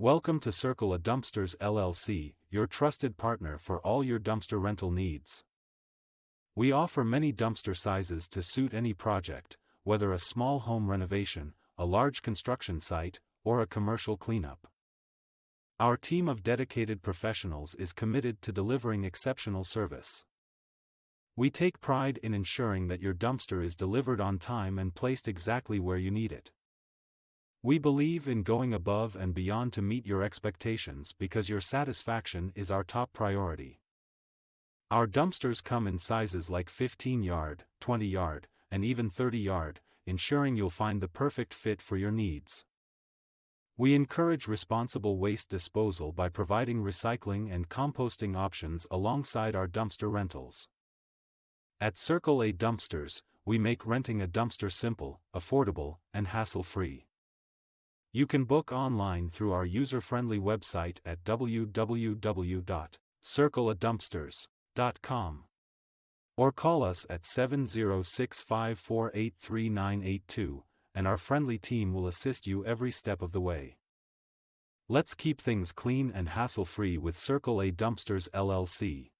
Welcome to Circle A Dumpsters LLC, your trusted partner for all your dumpster rental needs. We offer many dumpster sizes to suit any project, whether a small home renovation, a large construction site, or a commercial cleanup. Our team of dedicated professionals is committed to delivering exceptional service. We take pride in ensuring that your dumpster is delivered on time and placed exactly where you need it. We believe in going above and beyond to meet your expectations because your satisfaction is our top priority. Our dumpsters come in sizes like 15-yard, 20-yard, and even 30-yard, ensuring you'll find the perfect fit for your needs. We encourage responsible waste disposal by providing recycling and composting options alongside our dumpster rentals. At Circle A Dumpsters, we make renting a dumpster simple, affordable, and hassle-free. You can book online through our user-friendly website at www.circleadumpsters.com or call us at 706-548-3982, and our friendly team will assist you every step of the way. Let's keep things clean and hassle-free with Circle A Dumpsters LLC.